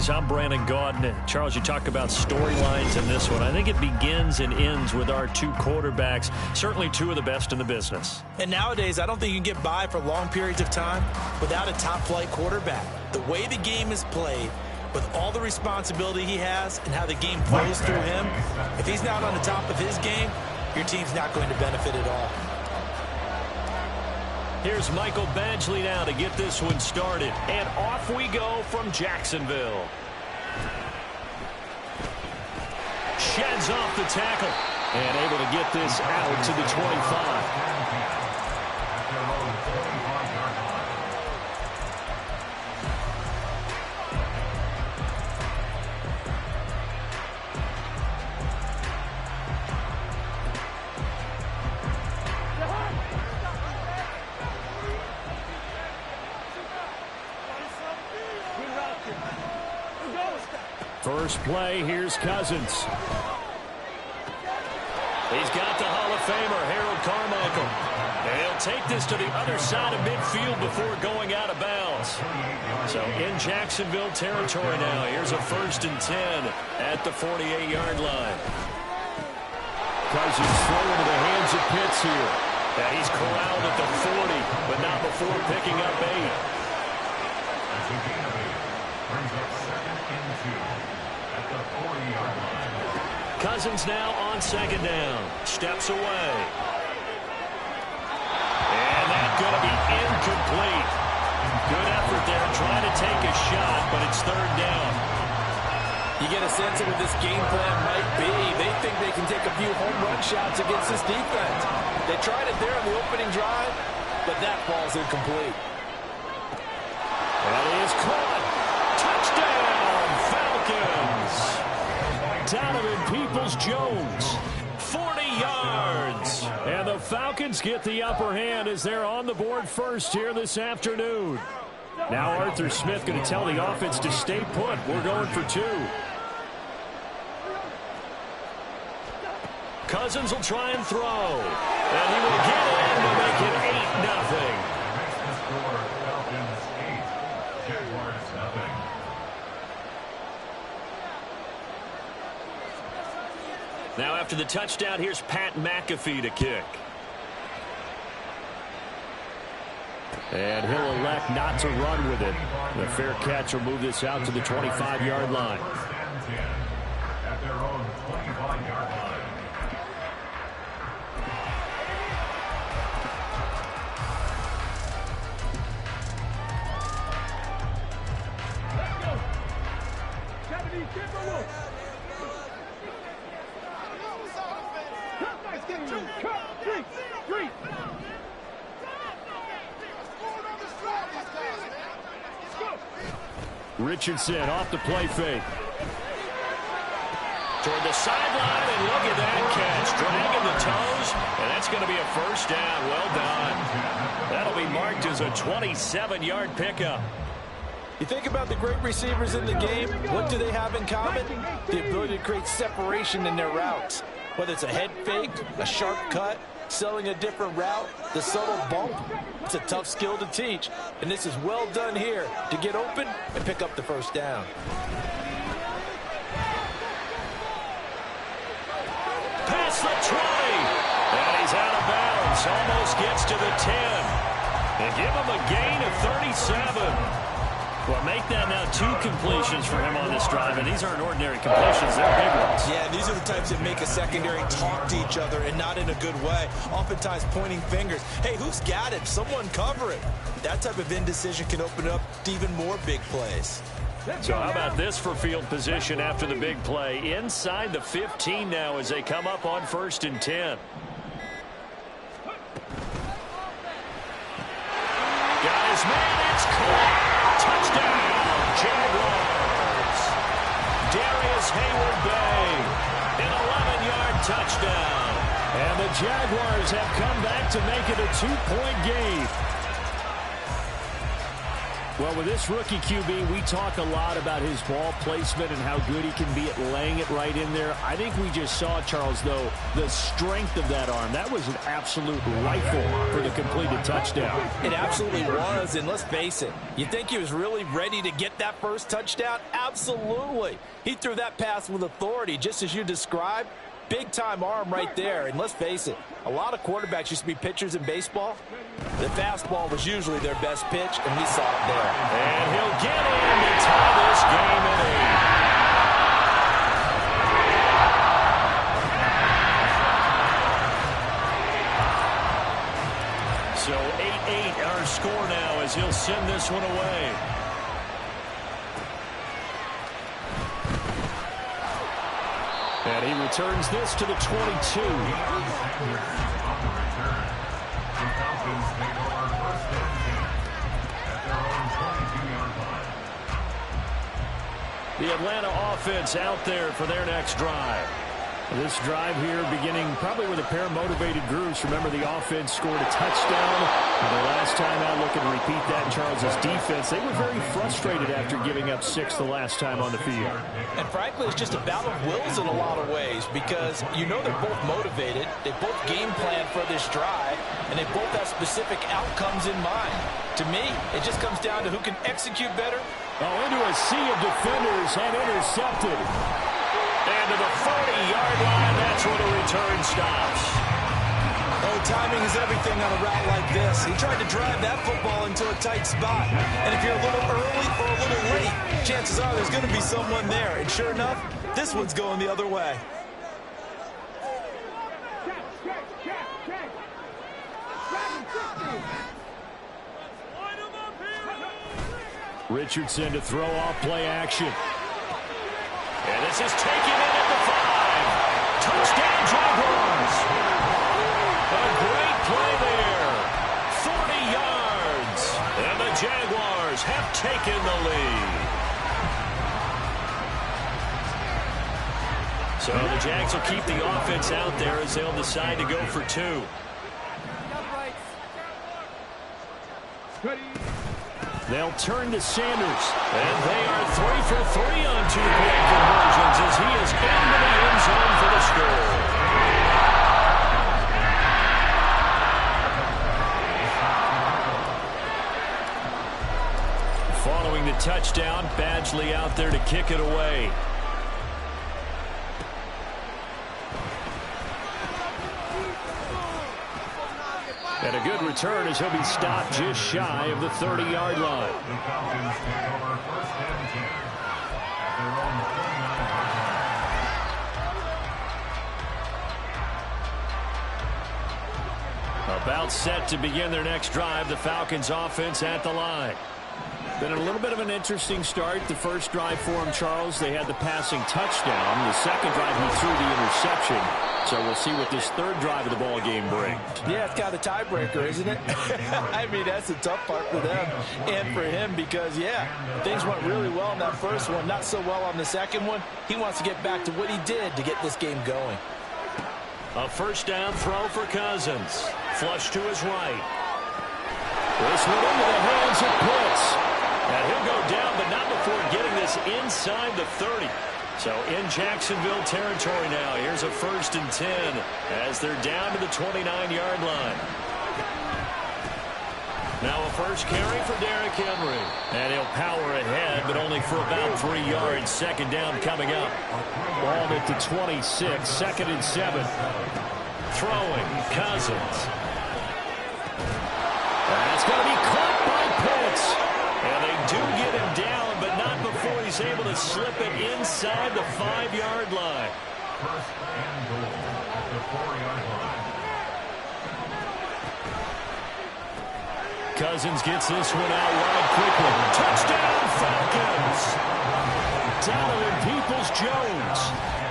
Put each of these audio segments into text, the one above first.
Breeze. I'm Brandon Gaudin. Charles, you talk about storylines in this one. I think it begins and ends with our two quarterbacks, certainly two of the best in the business. And nowadays, I don't think you can get by for long periods of time without a top-flight quarterback. The way the game is played, with all the responsibility he has and how the game flows through him, if he's not on the top of his game, your team's not going to benefit at all. Here's Michael Badgley now to get this one started. And off we go from Jacksonville. Sheds off the tackle. And able to get this out to the 25. First play, here's Cousins. He's got the Hall of Famer, Harold Carmichael. And he'll take this to the other side of midfield before going out of bounds. So in Jacksonville territory now. Here's a 1st and 10 at the 48-yard line. Cousins throw into the hands of Pitts here. And he's corralled at the 40, but not before picking up 8. Cousins now on 2nd down. Steps away. And that's going to be incomplete. Good effort there trying to take a shot, but it's 3rd down. You get a sense of what this game plan might be. They think they can take a few home run shots against this defense. They tried it there on the opening drive, but that ball's incomplete. That is caught. Touchdown, Falcons. Donovan Peoples-Jones, 40 yards. And the Falcons get the upper hand as they're on the board first here this afternoon. Now Arthur Smith going to tell the offense to stay put. We're going for 2. Cousins will try and throw. And he will get in to make it 8-0. Now after the touchdown, here's Pat McAfee to kick. And he'll elect not to run with it. The fair catch will move this out to the 25-yard line. At their own 25-yard line. Richardson off the play fake. Toward the sideline, and look at that catch. Dragging the toes, and that's going to be a 1st down. Well done. That'll be marked as a 27-yard pickup. You think about the great receivers in the game, what do they have in common? The ability to create separation in their routes. Whether it's a head fake, a sharp cut, selling a different route, the subtle bump, it's a tough skill to teach. And this is well done here to get open and pick up the 1st down. Past the 20. And he's out of bounds. Almost gets to the 10. And give him a gain of 37. Well, make that now 2 completions for him on this drive, and these aren't ordinary completions. They're big ones. Yeah, these are the types that make a secondary talk to each other, and not in a good way. Oftentimes pointing fingers. Hey, who's got it? Someone cover it. That type of indecision can open up to even more big plays. So how about this for field position after the big play? Inside the 15 now as they come up on 1st and 10. Got his man, it's caught. Touchdown, Jaguars. Darius Hayward-Bay, an 11-yard touchdown. And the Jaguars have come back to make it a 2-point game. Well, with this rookie QB, we talk a lot about his ball placement and how good he can be at laying it right in there. I think we just saw, Charles, though, the strength of that arm. That was an absolute rifle for the completed touchdown. It absolutely was, and let's face it, you think he was really ready to get that first touchdown? Absolutely. He threw that pass with authority, just as you described. Big-time arm right there, and let's face it, a lot of quarterbacks used to be pitchers in baseball. The fastball was usually their best pitch, and we saw it there. And he'll get in to tie this game at 8. So 8-8 our score now as he'll send this one away. And he returns this to the 22. The Atlanta offense out there for their next drive. This drive here beginning probably with a pair of motivated groups. Remember, the offense scored a touchdown. And the last time out, looking to repeat that, Charles's defense, they were very frustrated after giving up 6 the last time on the field. And frankly, it's just a battle of wills in a lot of ways because you know they're both motivated. They both game plan for this drive, and they both have specific outcomes in mind. To me, it just comes down to who can execute better. Oh, into a sea of defenders and intercepted. And to the 40-yard line, that's where the return stops. Oh, timing is everything on a route like this. He tried to drive that football into a tight spot. And if you're a little early or a little late, chances are there's going to be someone there. And sure enough, this one's going the other way. Richardson to throw off play action. And this is taken in at the 5. Touchdown, Jaguars. A great play there. 40 yards. And the Jaguars have taken the lead. So the Jags will keep the offense out there as they'll decide to go for 2. They'll turn to Sanders, and they are 3 for 3 on 2-point conversions as he is into the end zone for the score. Following the touchdown, Badgley out there to kick it away. And a good return as he'll be stopped just shy of the 30-yard line. About set to begin their next drive, the Falcons offense at the line. Been a little bit of an interesting start. The first drive for him, Charles, they had the passing touchdown. The second drive, he threw the interception. So we'll see what this third drive of the ball game brings. Yeah, it's got a tiebreaker, isn't it? I mean, that's the tough part for them and for him because, yeah, things went really well in that first one, not so well on the second one. He wants to get back to what he did to get this game going. A first down throw for Cousins. Flush to his right. This one into the hands of Pitts. And he'll go down, but not before getting this inside the 30. So in Jacksonville territory now. Here's a 1st and 10 as they're down to the 29-yard line. Now a first carry for Derrick Henry. And he'll power ahead, but only for about 3 yards. Second down coming up. Ball at the 26, 2nd and 7. Throwing, Cousins. That's going to be caught by Pitts. And they do get him down, but not before he's able to slip it inside the 5-yard line. First and goal at the 4-yard line. Cousins gets this one out wide quickly. Touchdown, Falcons! Donovan Peoples-Jones.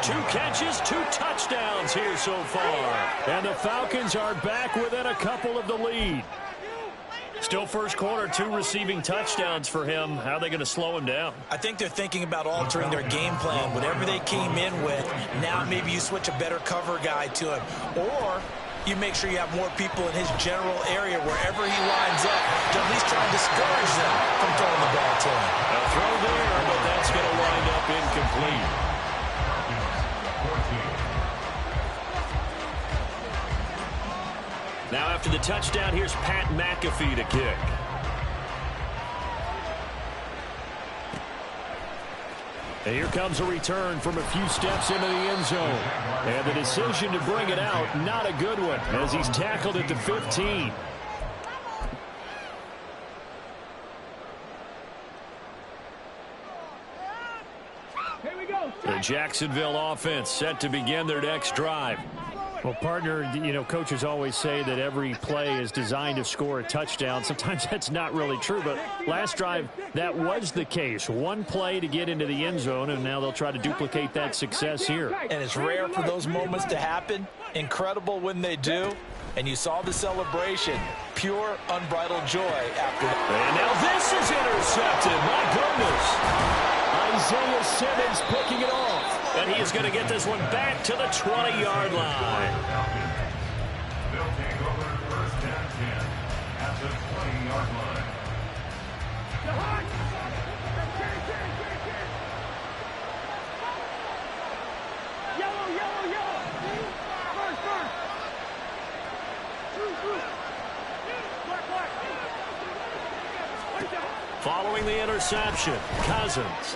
2 catches, 2 touchdowns here so far. And the Falcons are back within a couple of the lead. Still first quarter, 2 receiving touchdowns for him. How are they going to slow him down? I think they're thinking about altering their game plan. Whatever they came in with, now maybe you switch a better cover guy to him. Or you make sure you have more people in his general area wherever he lines up to at least try and discourage them from throwing the ball to him. A throw there, but that's going to wind up incomplete. Now after the touchdown, here's Pat McAfee to kick. And here comes a return from a few steps into the end zone. And the decision to bring it out, not a good one, as he's tackled at the 15. The Jacksonville offense set to begin their next drive. Well, partner, you know, coaches always say that every play is designed to score a touchdown. Sometimes that's not really true, but last drive, that was the case. One play to get into the end zone, and now they'll try to duplicate that success here. And it's rare for those moments to happen. Incredible when they do. And you saw the celebration. Pure, unbridled joy after that. And now this is intercepted. My goodness. Isaiah Simmons picking it off. And he is going to get this one back to the 20-yard line. They'll take over first and 10 at the 20-yard line. Following the interception, Cousins.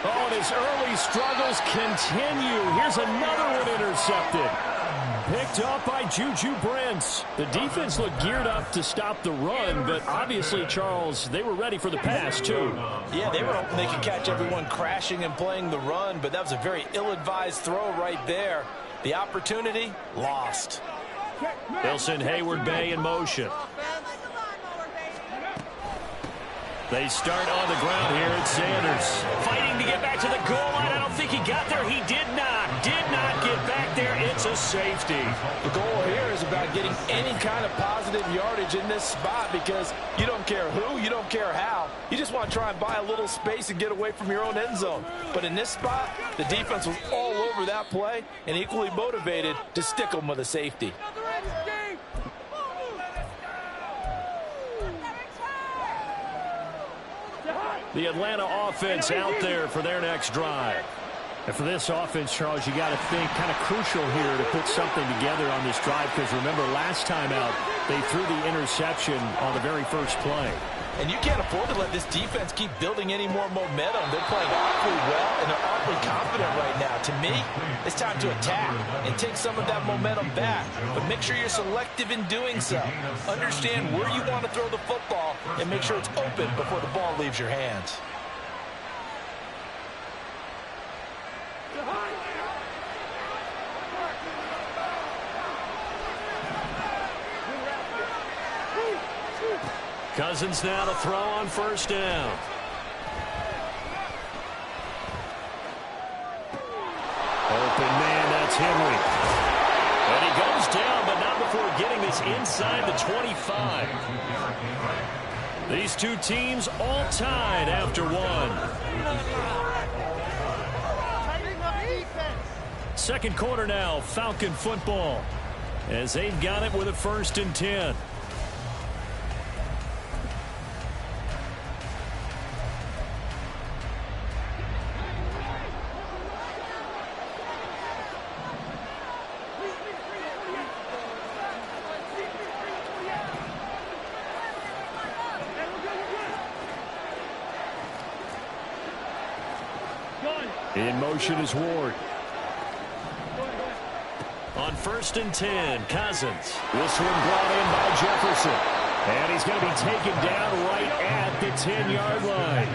Oh, and his early struggles continue. Here's another one intercepted. Picked up by Juju Brents. The defense looked geared up to stop the run, but obviously, Charles, they were ready for the pass, too. Yeah, they were hoping they could catch everyone crashing and playing the run, but that was a very ill-advised throw right there. The opportunity, lost. Wilson, Hayward, Bay in motion. They start on the ground here at Sanders. Fighting to get back to the goal line. I don't think he got there. He did not. Did not get back there. It's a safety. The goal here is about getting any kind of positive yardage in this spot because you don't care who, you don't care how. You just want to try and buy a little space and get away from your own end zone. But in this spot, the defense was all over that play and equally motivated to stick them with a safety. The Atlanta offense out there for their next drive. And for this offense, Charles, you got to think kind of crucial here to put something together on this drive because remember last time out, they threw the interception on the very first play. And you can't afford to let this defense keep building any more momentum. They're playing awfully well, and they're awfully confident right now. To me, it's time to attack and take some of that momentum back. But make sure you're selective in doing so. Understand where you want to throw the football and make sure it's open before the ball leaves your hands. Cousins now to throw on first down. Open man, that's Henry. And he goes down, but not before getting this inside the 25. These two teams all tied after one. Second quarter now, Falcon football, as they've got it with a 1st and 10. In motion is Ward. On 1st and 10, Cousins. This one brought in by Jefferson. And he's going to be taken down right at the 10-yard line.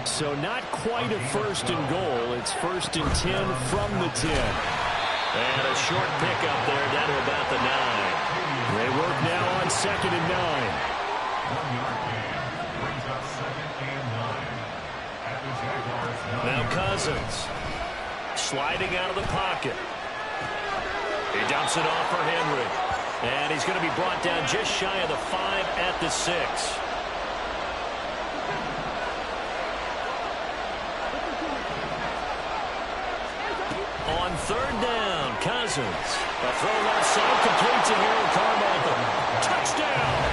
So not quite a 1st and goal. It's 1st and 10 from the 10. And a short pickup there down to about the 9. They work now on 2nd and 9. 1-yard gain brings up 2nd and 9 at the Jaguars 9. Now Cousins sliding out of the pocket. He dumps it off for Henry. And he's going to be brought down just shy of the 5 at the 6. On On third down, Cousins. A throw left side, complete to Harold Carmichael. Touchdown!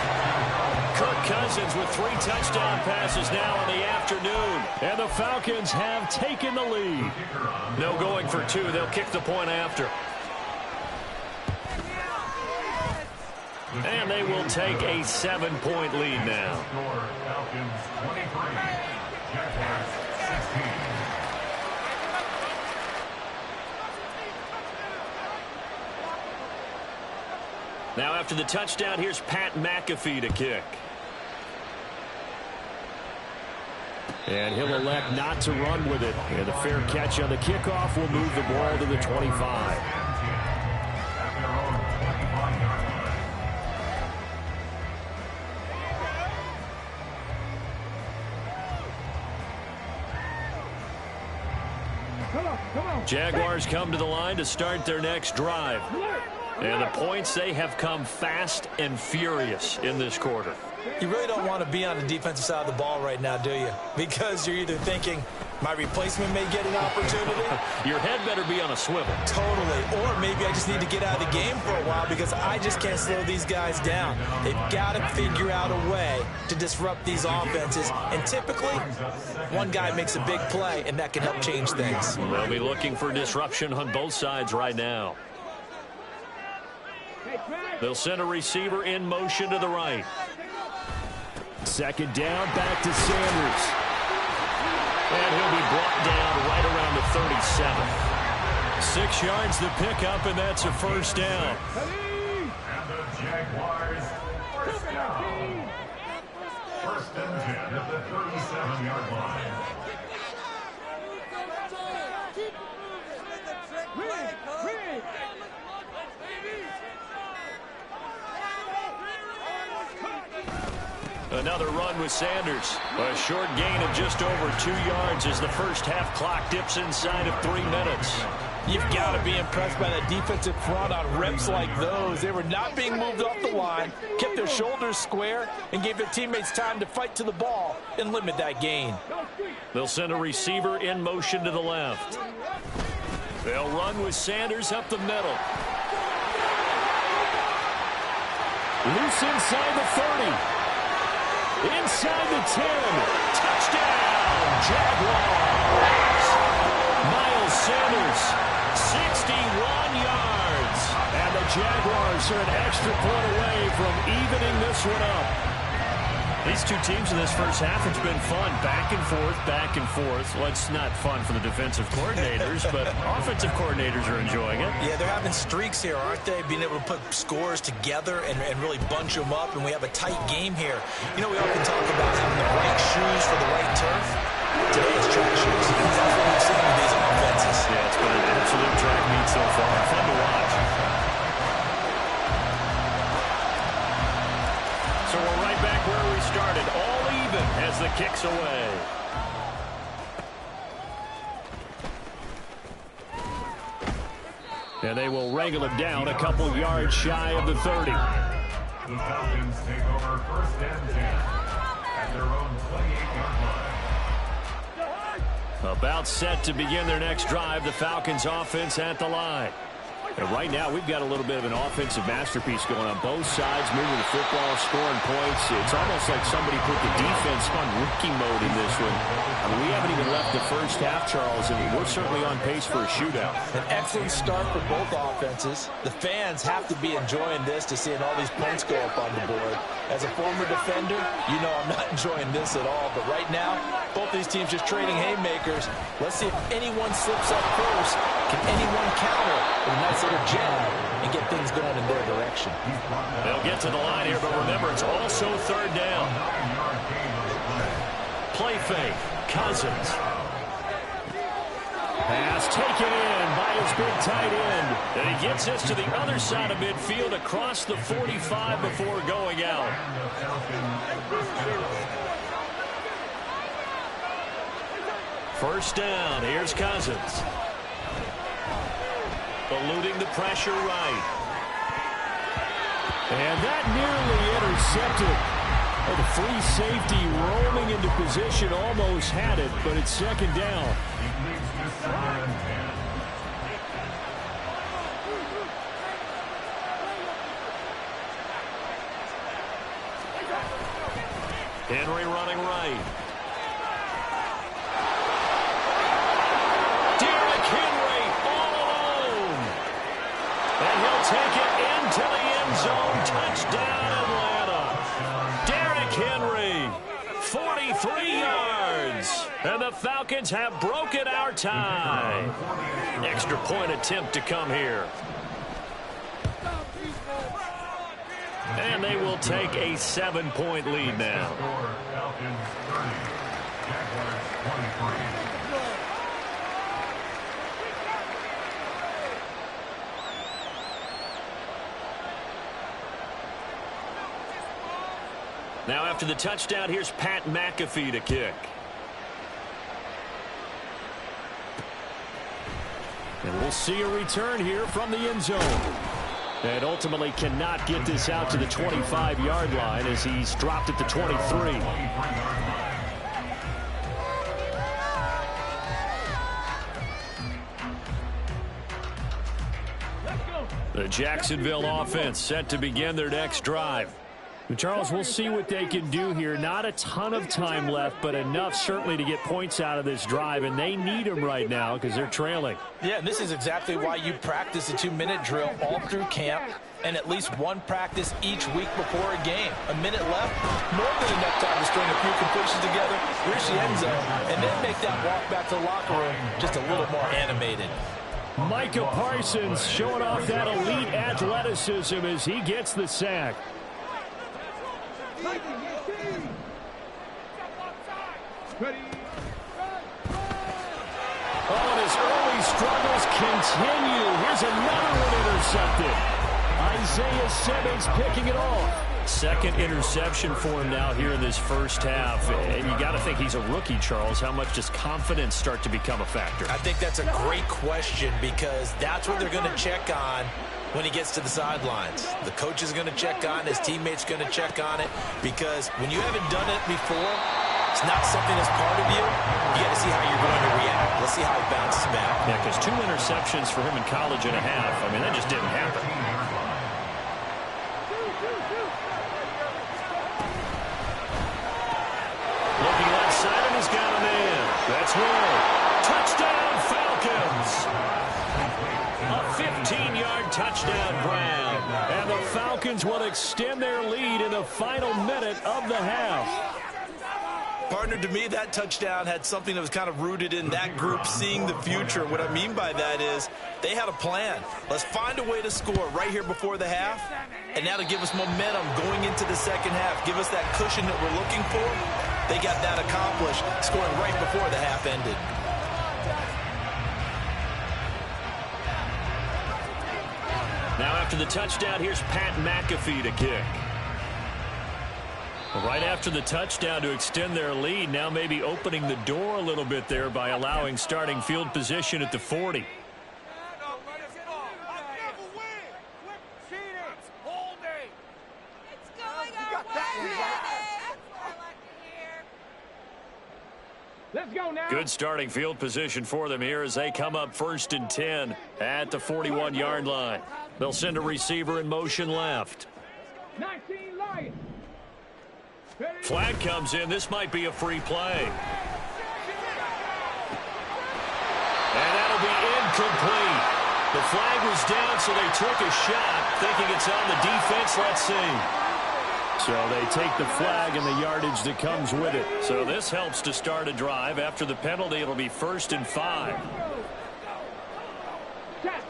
Kirk Cousins with 3 touchdown passes now in the afternoon. And the Falcons have taken the lead. No going for 2. They'll kick the point after. And they will take a 7-point lead now. Falcons 23, Jaguars 16. Now after the touchdown, here's Pat McAfee to kick. And he'll elect not to run with it. And the fair catch on the kickoff will move the ball to the 25. Jaguars come to the line to start their next drive. And the points, they have come fast and furious in this quarter. You really don't want to be on the defensive side of the ball right now, do you? Because you're either thinking, my replacement may get an opportunity. Your head better be on a swivel. Totally. Or maybe I just need to get out of the game for a while because I just can't slow these guys down. They've got to figure out a way to disrupt these offenses. And typically, one guy makes a big play, and that can help change things. They'll be looking for disruption on both sides right now. They'll send a receiver in motion to the right. Second down, back to Sanders. And he'll be brought down right around the 37. 6 yards the pickup, and that's a first down. And the Jaguars first down. First and 10 at the 37-yard line. Another run with Sanders. A short gain of just over 2 yards as the first half clock dips inside of 3 minutes. You've got to be impressed by that defensive front on reps like those. They were not being moved off the line, kept their shoulders square, and gave their teammates time to fight to the ball and limit that gain. They'll send a receiver in motion to the left. They'll run with Sanders up the middle. Loose inside the 30. Inside the 10. Touchdown, Jaguars. Miles Sanders, 61 yards. And the Jaguars are an extra point away from evening this one up. These two teams in this first half, it's been fun. Back and forth, back and forth. Well, it's not fun for the defensive coordinators, but offensive coordinators are enjoying it. Yeah, they're having streaks here, aren't they? Being able to put scores together and really bunch them up, and we have a tight game here. You know, we often talk about having the right shoes for the right turf. Today it's track shoes. That's what we've seen with these offenses. Yeah, it's been an absolute track meet so far. Fun to watch. So we're right back where we started, all even as the kick's away. And they will wrangle him down a couple yards shy of the 30. The Falcons take over first and 10 at their own 28-yard line. About set to begin their next drive, the Falcons offense at the line. And right now, we've got a little bit of an offensive masterpiece going on both sides, moving the football, scoring points. It's almost like somebody put the defense on rookie mode in this one. I mean, we haven't even left the first half, Charles, and we're certainly on pace for a shootout. An excellent start for both offenses. The fans have to be enjoying this to seeing all these points go up on the board. As a former defender, you know I'm not enjoying this at all. But right now, both these teams just trading haymakers. Let's see if anyone slips up first. Can anyone counter with a nice little jab and get things going in their direction? They'll get to the line here, but remember, it's also third down. Play fake. Cousins. Pass taken in by his big tight end. And he gets us to the other side of midfield across the 45 before going out. First down. Here's Cousins. Eluding the pressure right. And that nearly intercepted. Oh, the free safety roaming into position almost had it, but it's second down. Henry running right. Derrick Henry all alone. And he'll take it into the end zone. Touchdown, Atlanta. Derrick Henry, 43 yards. And the Falcons have broken our tie. Extra point attempt to come here. And they will take a 7-point lead now. Falcons 30, Jaguars 23. Now after the touchdown, here's Pat McAfee to kick. And we'll see a return here from the end zone. And ultimately cannot get this out to the 25-yard line as he's dropped at the 23. The Jacksonville offense set to begin their next drive. Charles, we'll see what they can do here. Not a ton of time left, but enough certainly to get points out of this drive, and they need them right now because they're trailing. Yeah, and this is exactly why you practice a 2-minute drill all through camp and at least one practice each week before a game. A minute left, more than enough time to string a few completions together, reach the end zone, and then make that walk back to the locker room just a little more animated. Micah Parsons showing off that elite athleticism as he gets the sack. Oh, and his early struggles continue. Here's another one intercepted. Isaiah Simmons picking it off. Second interception for him now here in this first half. And you got to think he's a rookie, Charles. How much does confidence start to become a factor? I think that's a great question because that's what they're going to check on when he gets to the sidelines. The coach is going to check on it. His teammates going to check on it because when you haven't done it before, it's not something that's part of you. You got to see how you're going to react. Let's see how he bounces back. Yeah, because 2 interceptions for him in college and a half. I mean, that just didn't happen. Looking left side, and he's got a man. That's one. Touchdown, Falcons. A 15-yard touchdown Brown. And the Falcons will extend their lead in the final minute of the half. Partner, to me, that touchdown had something that was kind of rooted in that group seeing the future. What I mean by that is they had a plan. Let's find a way to score right here before the half, and that'll give us momentum going into the second half. Give us that cushion that we're looking for. They got that accomplished, scoring right before the half ended. Now after the touchdown, here's Pat McAfee to kick. Right after the touchdown to extend their lead, now maybe opening the door a little bit there by allowing starting field position at the 40. Good starting field position for them here as they come up 1st and 10 at the 41-yard line. They'll send a receiver in motion left. 19 Lions. Flag comes in. This might be a free play. And that'll be incomplete. The flag was down, so they took a shot, thinking it's on the defense. Let's see. So they take the flag and the yardage that comes with it. So this helps to start a drive. After the penalty, it'll be 1st and 5. Check.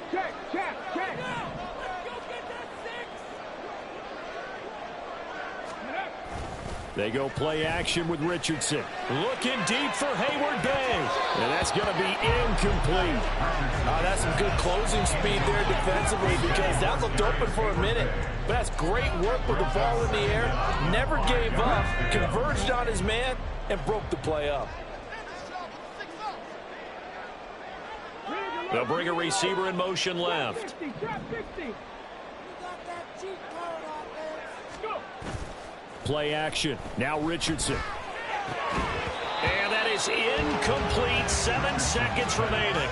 They go play action with Richardson. Looking deep for Hayward Bay. And that's going to be incomplete. That's some good closing speed there defensively because that looked open for a minute. But that's great work with the ball in the air. Never gave up, converged on his man, and broke the play up. They'll bring a receiver in motion left. Play action. Now Richardson. And that is incomplete. 7 seconds remaining.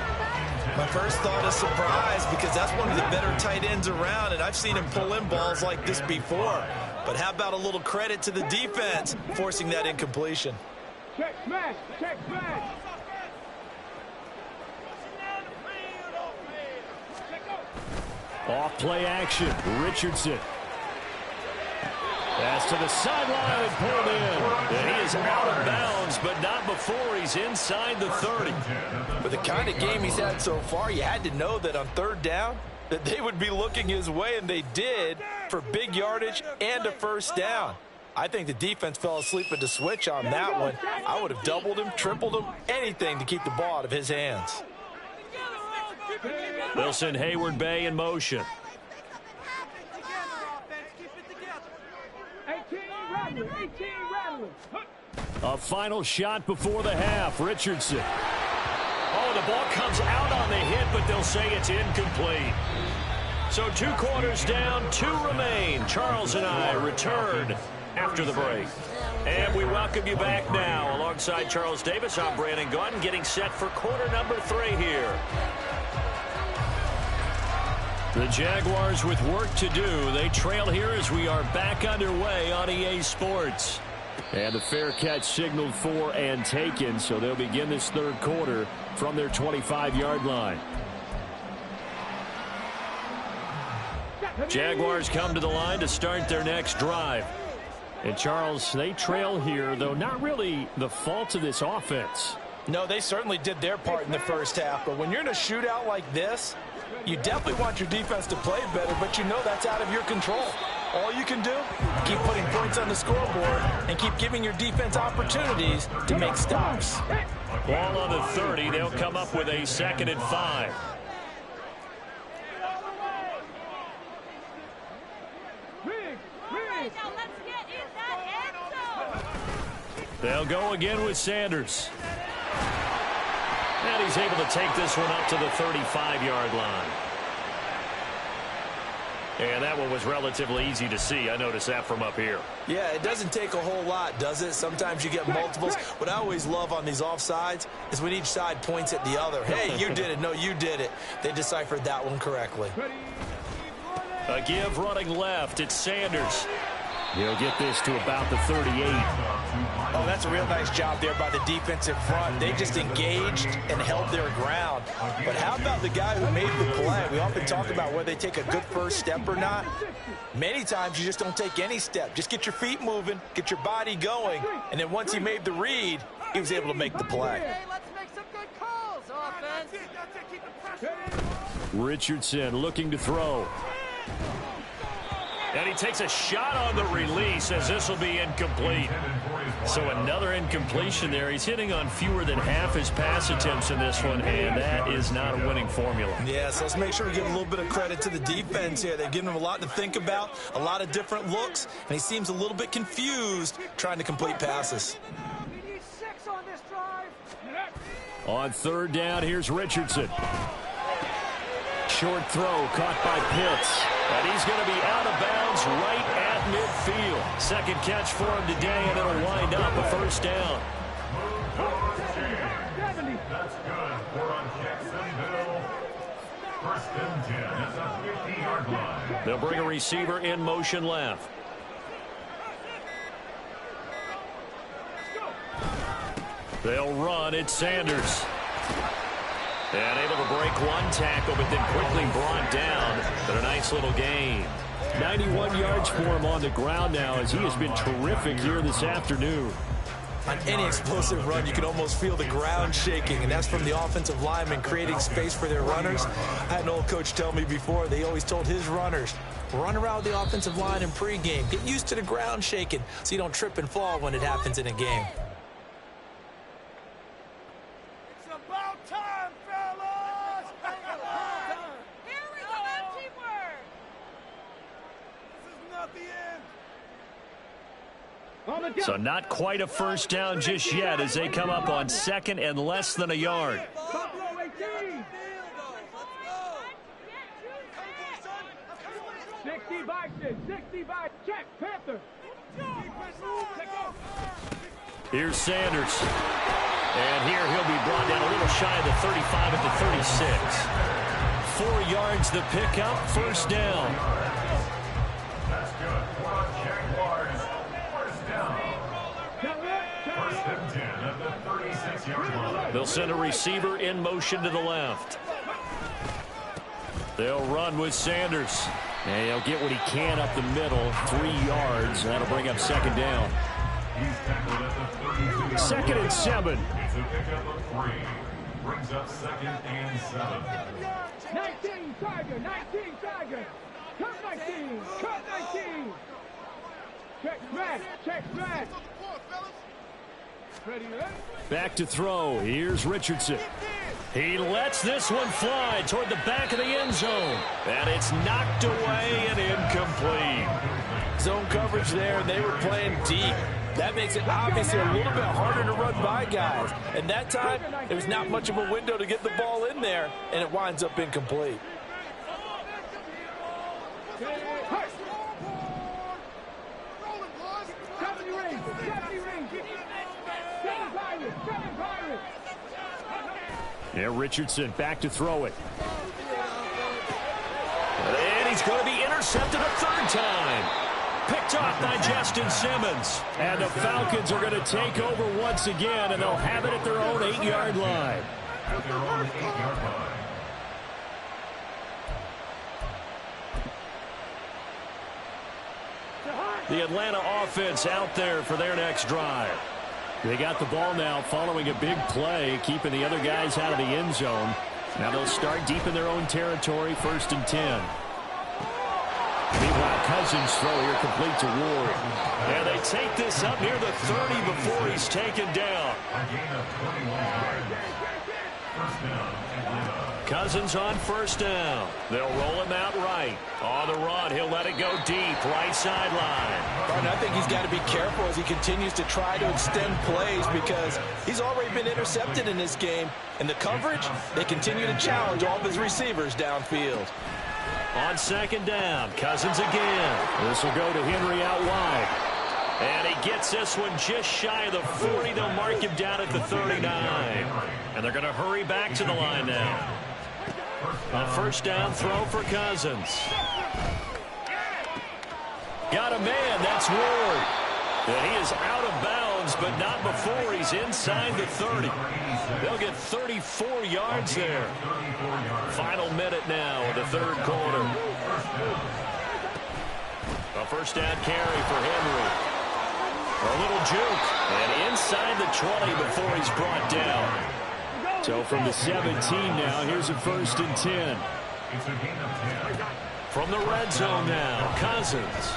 My first thought is surprise because that's one of the better tight ends around, and I've seen him pull in balls like this before. But how about a little credit to the defense forcing that incompletion? Check smash. Check smash. Off play action. Richardson. Pass to the sideline and pulled in. And he is out of bounds, but not before he's inside the 30. With the kind of game he's had so far, you had to know that on third down that they would be looking his way, and they did, for big yardage and a first down. I think the defense fell asleep at the switch on that one. I would have doubled him, tripled him, anything to keep the ball out of his hands. They'll send Hayward Bay in motion. 18 rattling. A final shot before the half. Richardson. Oh, the ball comes out on the hit, but they'll say it's incomplete. So 2 quarters down, 2 remain. Charles and I return after the break. And we welcome you back now. Alongside Charles Davis, I'm Brandon Gaudin, getting set for quarter number 3 here. The Jaguars with work to do. They trail here as we are back underway on EA Sports. And the fair catch signaled for and taken, so they'll begin this third quarter from their 25-yard line. Jaguars come to the line to start their next drive. And Charles, they trail here, though not really the fault of this offense. No, they certainly did their part in the first half, but when you're in a shootout like this, you definitely want your defense to play better, but you know that's out of your control. All you can do, keep putting points on the scoreboard and keep giving your defense opportunities to make stops. Ball on the 30. They'll come up with a 2nd and 5. They'll go again with Sanders. And he's able to take this one up to the 35-yard line. And that one was relatively easy to see. I noticed that from up here. Yeah, it doesn't take a whole lot, does it? Sometimes you get multiples. What I always love on these offsides is when each side points at the other. Hey, you did it. No, you did it. They deciphered that one correctly. A give running left. It's Sanders. He'll get this to about the 38. Oh, that's a real nice job there by the defensive front. They just engaged and held their ground. But how about the guy who made the play? We often talk about whether they take a good first step or not. Many times you just don't take any step. Just get your feet moving, get your body going, and then once he made the read, he was able to make the play. Let's make some good calls, offense. Richardson looking to throw. And he takes a shot on the release as this will be incomplete. So another incompletion there. He's hitting on fewer than half his pass attempts in this one, and that is not a winning formula. Yes, let's make sure we give a little bit of credit to the defense here. They've given him a lot to think about, a lot of different looks, and he seems a little bit confused trying to complete passes. On third down, here's Richardson. Short throw caught by Pitts. And he's going to be out of bounds right at midfield. Second catch for him today, and it'll wind up a first down. That's good for Jacksonville. 1st and 10 at the 50-yard line. They'll bring a receiver in motion left. They'll run. It's Sanders. And able to break one tackle, but then quickly brought down. But a nice little gain. 91 yards for him on the ground now as he has been terrific here this afternoon. On any explosive run, you can almost feel the ground shaking, and that's from the offensive linemen creating space for their runners. I had an old coach tell me before, they always told his runners, run around the offensive line in pregame. Get used to the ground shaking so you don't trip and fall when it happens in a game. So not quite a first down just yet as they come up on 2nd and less than a yard. 60 by 60 by check, Panther. Here's Sanders. And here he'll be brought down a little shy of the 35 at the 36. 4 yards the pickup, first down. That's good for Jaguars. 6-yard line. They'll send a receiver in motion to the left. They'll run with Sanders. And he'll get what he can up the middle, 3 yards. That'll bring up second down. He's tackled at the 32-yard 2nd and 7. It's a pickup of 3. Brings up 2nd and 7. 19 Tiger, 19 Tiger. Cut 19, cut 19. Check smash, check smash. Ready, ready? Back to throw. Here's Richardson. He lets this one fly toward the back of the end zone. And it's knocked away and incomplete. Zone coverage there, and they were playing deep. That makes it obviously a little bit harder to run by guys. And that time, there was not much of a window to get the ball in there, and it winds up incomplete. Yeah, Richardson back to throw it. And he's going to be intercepted a 3rd time. Picked off by Justin Simmons. And the Falcons are going to take over once again, and they'll have it at their own 8-yard line. At their own 8-yard line. The Atlanta offense out there for their next drive. They got the ball now following a big play, keeping the other guys out of the end zone. Now they'll start deep in their own territory, 1st and 10. Meanwhile, Cousins throw here complete to Ward. And they take this up near the 30 before he's taken down. A gain of 21 yards. 1st down, Atlanta. Cousins on 1st down. They'll roll him out right. On the run, he'll let it go deep, right sideline. And I think he's got to be careful as he continues to try to extend plays because he's already been intercepted in this game. And the coverage, they continue to challenge all of his receivers downfield. On 2nd down, Cousins again. This will go to Henry out wide. And he gets this one just shy of the 40. They'll mark him down at the 39. And they're going to hurry back to the line now. A 1st down throw for Cousins. Got a man, that's Ward. And he is out of bounds, but not before he's inside the 30. They'll get 34 yards there. Final minute now of the 3rd quarter. A 1st down carry for Henry. A little juke. And inside the 20 before he's brought down. So from the 17 now, here's a 1st and 10. It's a gain of 10. From the red zone now, Cousins.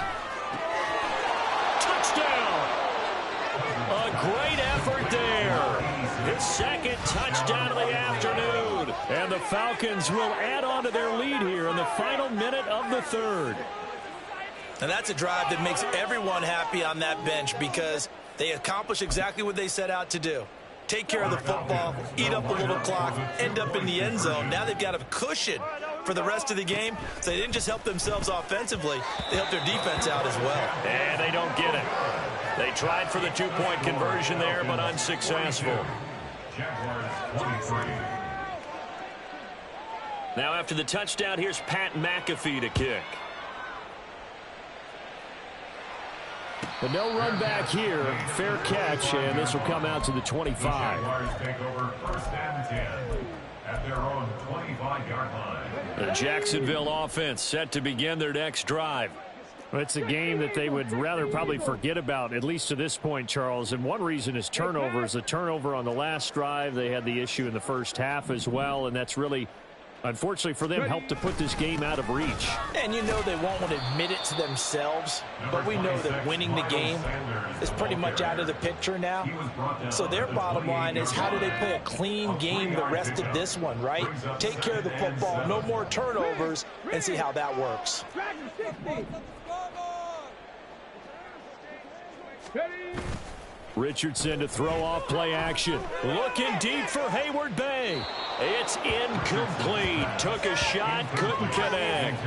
Touchdown! A great effort there. His 2nd touchdown of the afternoon. And the Falcons will add on to their lead here in the final minute of the 3rd. And that's a drive that makes everyone happy on that bench because they accomplish exactly what they set out to do. Take care of the football, eat up a little clock, end up in the end zone. Now they've got a cushion for the rest of the game. So they didn't just help themselves offensively, they helped their defense out as well. And they don't get it. They tried for the 2-point conversion there, but unsuccessful. Jaguars 23. Now after the touchdown, here's Pat McAfee to kick. But no run back here. Fair catch, and this will come out to the 25. Jaguars take over 1st and 10 at their own 25-yard line. The Jacksonville offense set to begin their next drive. Well, it's a game that they would rather probably forget about, at least to this point, Charles. And one reason is turnovers. The turnover on the last drive, they had the issue in the 1st half as well, and that's really, unfortunately for them, helped to put this game out of reach. And you know they won't want to admit it to themselves, but we know that winning the game is pretty much out of the picture now. So their bottom line is, how do they play a clean game the rest of this one, right? Take care of the football, no more turnovers, and see how that works. Richardson to throw off play action. Looking deep for Hayward Bay. It's incomplete. Took a shot, couldn't connect.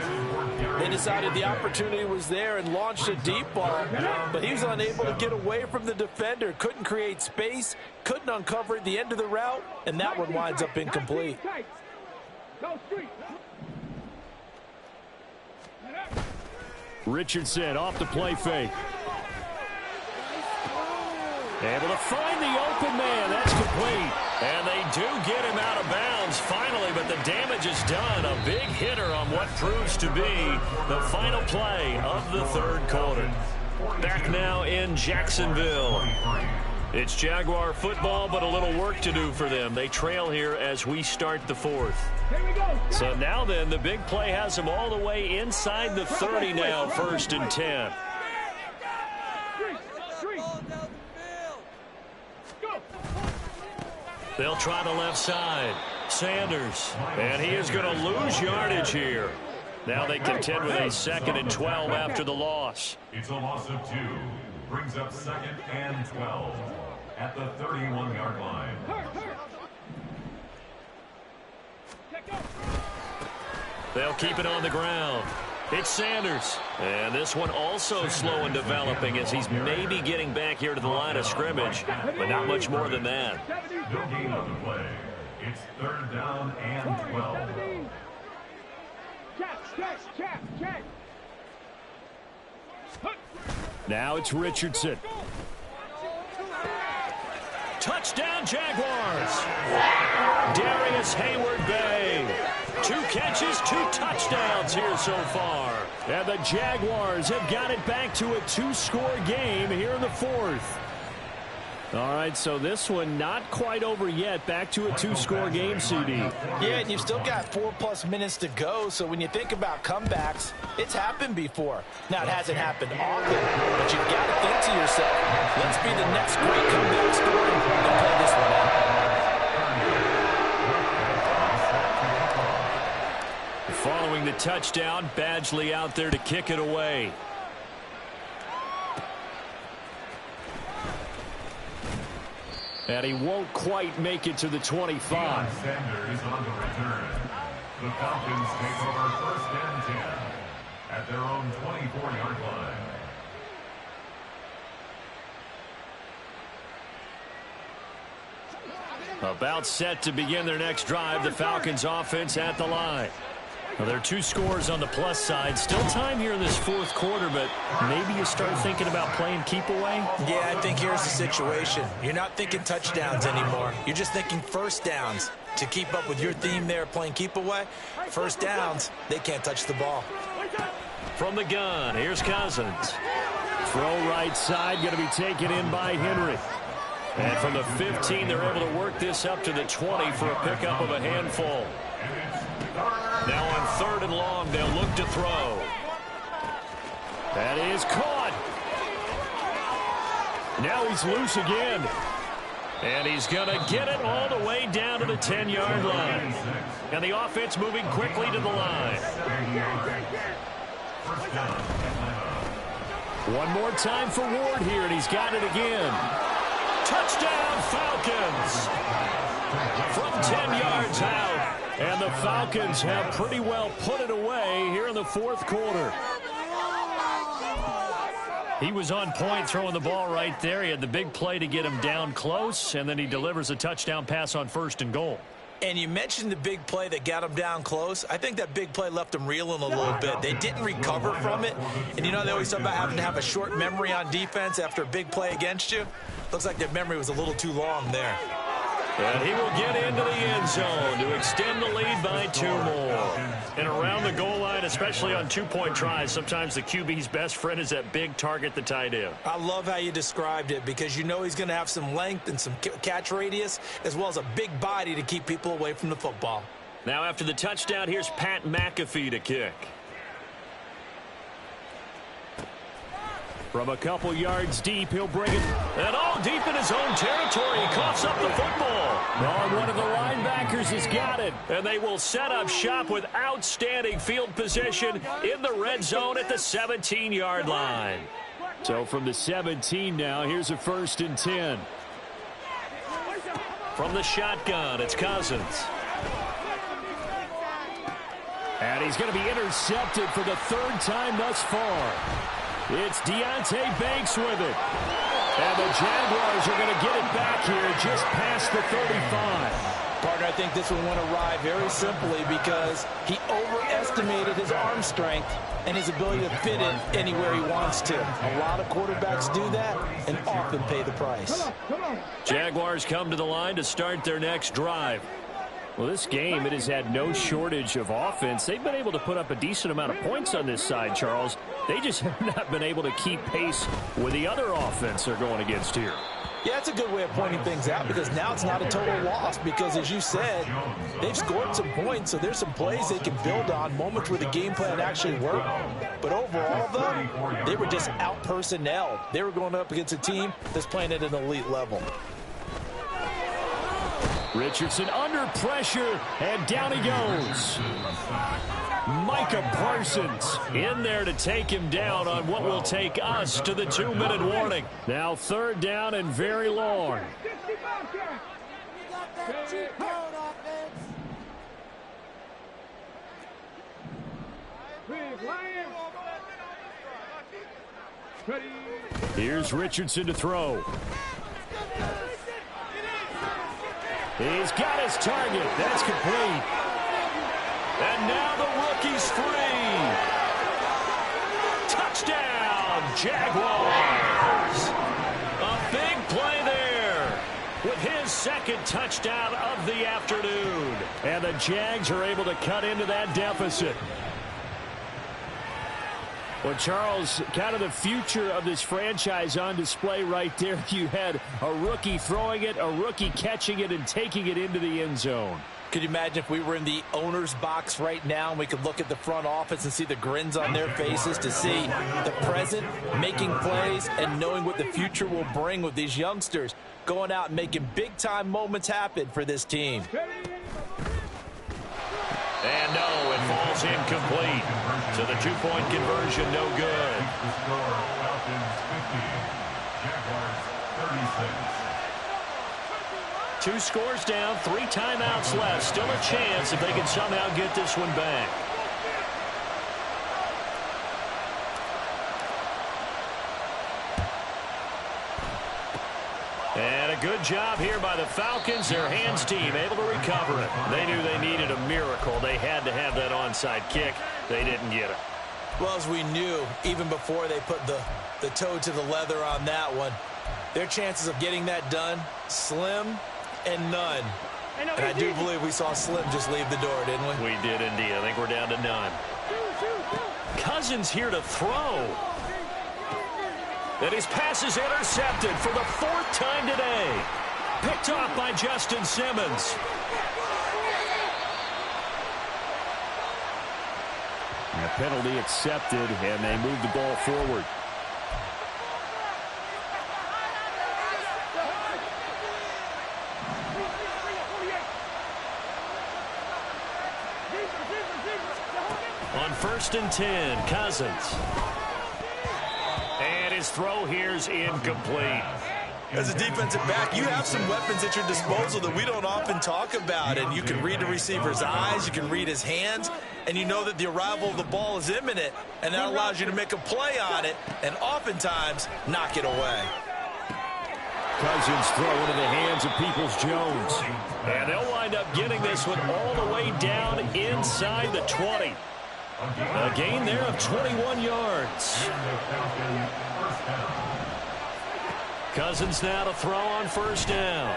They decided the opportunity was there and launched a deep ball, but he was unable to get away from the defender. Couldn't create space, couldn't uncover the end of the route, and that one winds up incomplete. Richardson off the play fake. Able to find the open man. That's complete. And they do get him out of bounds finally, but the damage is done. A big hitter on what proves to be the final play of the third quarter. Back now in Jacksonville. It's Jaguar football, but a little work to do for them. They trail here as we start the fourth. So now then, the big play has them all the way inside the 30 now, 1st and 10. They'll try the left side. Sanders. And he is going to lose yardage here. Now they contend with a 2nd and 12 after the loss. It's a loss of 2. Brings up 2nd and 12 at the 31-yard line. They'll keep it on the ground. It's Sanders. And this one also slow in developing as he's maybe getting back here to the line of scrimmage, but not much more than that. No gain on the play. It's 3rd down and 12. Check. Now it's Richardson. Touchdown, Jaguars. Darius Hayward-Bay. 2 catches, 2 touchdowns here so far. And the Jaguars have got it back to a 2-score game here in the 4th. All right, so this one not quite over yet. Back to a 2-score game, CD. Yeah, and you've still got 4+ minutes to go, so when you think about comebacks, it's happened before. Now, it hasn't happened often, but you've got to think to yourself, let's be the next great comeback story and play this one out. Following the touchdown, Badgley out there to kick it away. And he won't quite make it to the 25. Sanders on the return. The Falcons take over 1st and 10 at their own 24-yard line. About set to begin their next drive. The Falcons offense at the line. Well, there are 2 scores on the plus side. Still time here in this 4th quarter, but maybe you start thinking about playing keep away? Yeah, I think here's the situation. You're not thinking touchdowns anymore. You're just thinking 1st downs. To keep up with your theme there, playing keep away, 1st downs, they can't touch the ball. From the gun, here's Cousins. Throw right side, going to be taken in by Henry. And from the 15, they're able to work this up to the 20 for a pickup of a handful. Now on 3rd and long, they'll look to throw. That is caught. Now he's loose again. And he's going to get it all the way down to the 10-yard line. And the offense moving quickly to the line. One more time for Ward here, and he's got it again. Touchdown, Falcons! From 10 yards out. And the Falcons have pretty well put it away here in the 4th quarter. He was on point throwing the ball right there. He had the big play to get him down close, and then he delivers a touchdown pass on 1st and goal. And you mentioned the big play that got him down close. I think that big play left him reeling a little bit. They didn't recover from it. And you know, they always talk about having to have a short memory on defense after a big play against you. Looks like their memory was a little too long there. And he will get into the end zone to extend the lead by 2 more. And around the goal line, especially on 2-point tries, sometimes the QB's best friend is that big target, the tight end. I love how you described it because you know he's going to have some length and some catch radius as well as a big body to keep people away from the football. Now after the touchdown, here's Pat McAfee to kick. From a couple yards deep, he'll bring it. And all deep in his own territory. He coughs up the football. Oh, one of the linebackers has got it. And they will set up shop with outstanding field position in the red zone at the 17-yard line. So from the 17 now, here's a 1st and 10. From the shotgun, it's Cousins. And he's going to be intercepted for the 3rd time thus far. It's Deontay Banks with it. And the Jaguars are going to get it back here just past the 35. Partner, I think this one went awry very simply because he overestimated his arm strength and his ability to fit it anywhere he wants to. A lot of quarterbacks do that and often pay the price. Jaguars come to the line to start their next drive. Well, this game, it has had no shortage of offense. They've been able to put up a decent amount of points on this side, Charles. They just have not been able to keep pace with the other offense they're going against here. Yeah, that's a good way of pointing things out because now it's not a total loss because, as you said, they've scored some points, so there's some plays they can build on, moments where the game plan actually worked. But overall, though, they were just out-personnelled. They were going up against a team that's playing at an elite level. Richardson under pressure, and down he goes. Micah Parsons in there to take him down on what will take us to the 2-minute warning. Now 3rd down and very long. Here's Richardson to throw. He's got his target. That's complete. And now the rookie's free. Touchdown, Jaguars. A big play there with his 2nd touchdown of the afternoon. And the Jags are able to cut into that deficit. Well, Charles, kind of the future of this franchise on display right there. You had a rookie throwing it, a rookie catching it, and taking it into the end zone. Could you imagine if we were in the owner's box right now and we could look at the front office and see the grins on their faces to see the present, making plays, and knowing what the future will bring with these youngsters going out and making big-time moments happen for this team. And no, it falls incomplete. So the 2-point conversion, no good. The score, Falcons 50, Jaguars 36. 2 scores down, 3 timeouts left. Still a chance if they can somehow get this one back. And a good job here by the Falcons. Their hands team able to recover it. They knew they needed a miracle. They had to have that onside kick. They didn't get it. Well, as we knew, even before they put the toe to the leather on that one, their chances of getting that done, slim and none. And I do believe we saw Slim just leave the door, didn't we? We did indeed. I think we're down to none. Cousins here to throw. And his pass is intercepted for the 4th time today. Picked off by Justin Simmons. And a penalty accepted, and they move the ball forward. On 1st and 10, Cousins. And his throw here's incomplete. As a defensive back, you have some weapons at your disposal that we don't often talk about. And you can read the receiver's eyes, you can read his hands, and you know that the arrival of the ball is imminent. And that allows you to make a play on it and oftentimes knock it away. Cousins throw into the hands of Peoples-Jones. And they'll wind up getting this one all the way down inside the 20. A gain there of 21 yards. Cousins now to throw on 1st down.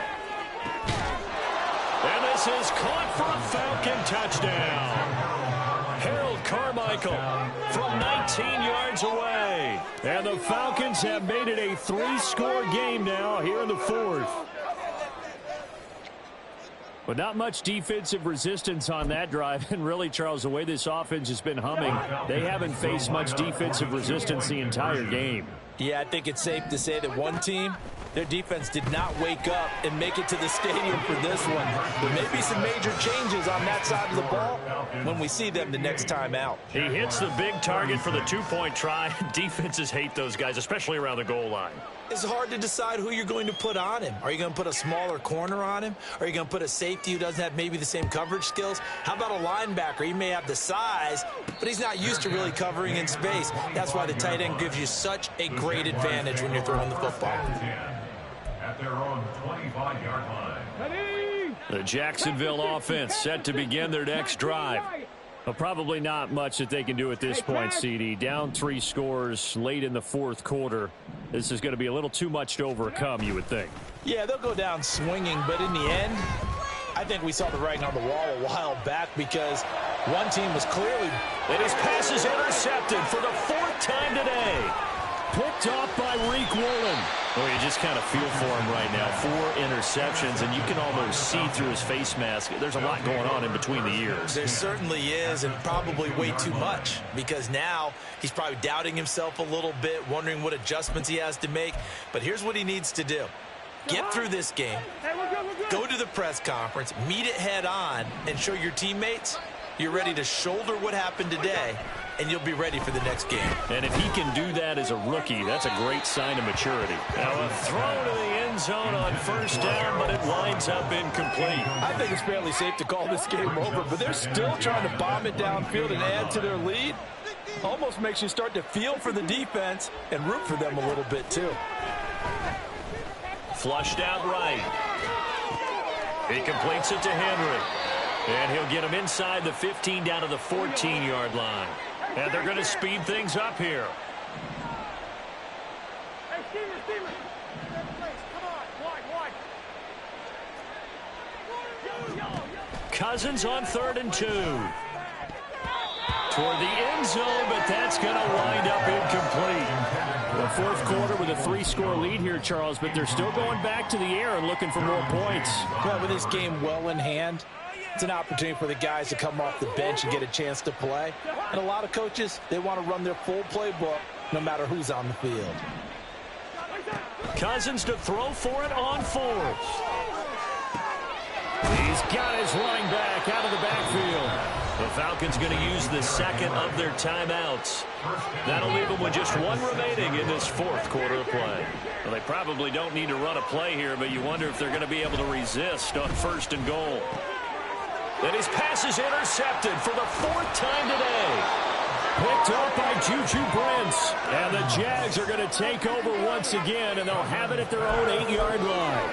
And this is caught for a Falcon touchdown. Harold Carmichael from 19 yards away. And the Falcons have made it a 3-score game now here in the 4th. But not much defensive resistance on that drive. And really, Charles, the way this offense has been humming, they haven't faced much defensive resistance the entire game. Yeah, I think it's safe to say that one team, their defense did not wake up and make it to the stadium for this one. There may be some major changes on that side of the ball when we see them the next time out. He hits the big target for the 2-point try. Defenses hate those guys, especially around the goal line. It's hard to decide who you're going to put on him. Are you going to put a smaller corner on him? Are you going to put a safety who doesn't have maybe the same coverage skills? How about a linebacker? He may have the size, but he's not used to really covering in space. That's why the tight end gives you such a great advantage when you're throwing the football. At their own 25-yard line. The Jacksonville offense set to begin their next drive. Well, probably not much that they can do at this point, CD. Down 3 scores late in the fourth quarter. This is going to be a little too much to overcome, you would think. Yeah, they'll go down swinging, but in the end, I think we saw the writing on the wall a while back because one team was clearly... And his pass is intercepted for the 4th time today. Picked off by Reek Woolen. Well, you just kind of feel for him right now. 4 interceptions, and you can almost see through his face mask. There's a lot going on in between the ears. There certainly is, and probably way too much, because now he's probably doubting himself a little bit, wondering what adjustments he has to make. But here's what he needs to do. Get through this game, go to the press conference, meet it head on, and show your teammates you're ready to shoulder what happened today, and you'll be ready for the next game. And if he can do that as a rookie, that's a great sign of maturity. Now a throw to the end zone on 1st down, but it winds up incomplete. I think it's fairly safe to call this game over, but they're still trying to bomb it downfield and add to their lead. Almost makes you start to feel for the defense and root for them a little bit too. Flushed out right. He completes it to Henry. And he'll get him inside the 15 down to the 14-yard line. And they're going to speed things up here. Hey, Steamer. Come on, wide. Cousins on 3rd and 2. Toward the end zone, but that's going to wind up incomplete. The fourth quarter with a 3-score lead here, Charles, but they're still going back to the air and looking for more points. Well, with this game well in hand, it's an opportunity for the guys to come off the bench and get a chance to play. And a lot of coaches, they want to run their full playbook no matter who's on the field. Cousins to throw for it on 4th. He's got his running back out of the backfield. The Falcons going to use the 2nd of their timeouts. That'll leave them with just 1 remaining in this 4th quarter of play. Well, they probably don't need to run a play here, but you wonder if they're going to be able to resist on 1st and goal. And his pass is intercepted for the 4th time today. Picked up by Juju Brents. And the Jags are going to take over once again, and they'll have it at their own 8-yard line.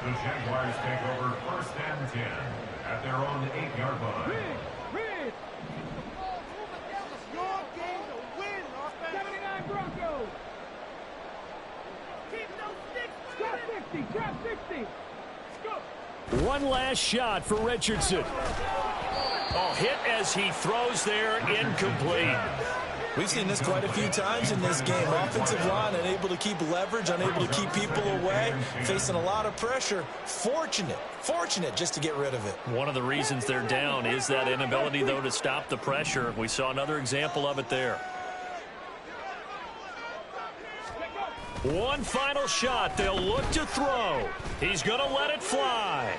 The Jaguars take over 1st and 10 at their own 8-yard line. Reed. Your game to win, offense. 79 Broncos. Keep those sticks. Drop 60. Go. One last shot for Richardson. Oh, hit as he throws there, incomplete. We've seen this quite a few times in this game. Offensive line unable to keep leverage, unable to keep people away, facing a lot of pressure. Fortunate just to get rid of it. One of the reasons they're down is that inability, though, to stop the pressure. We saw another example of it there. One final shot. They'll look to throw. He's going to let it fly.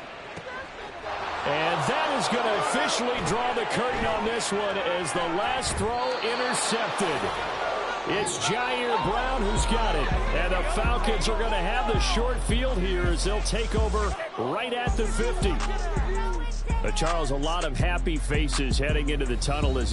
And that is going to officially draw the curtain on this one as the last throw intercepted. It's Jair Brown who's got it. And the Falcons are going to have the short field here as they'll take over right at the 50. Charles, a lot of happy faces heading into the tunnel as this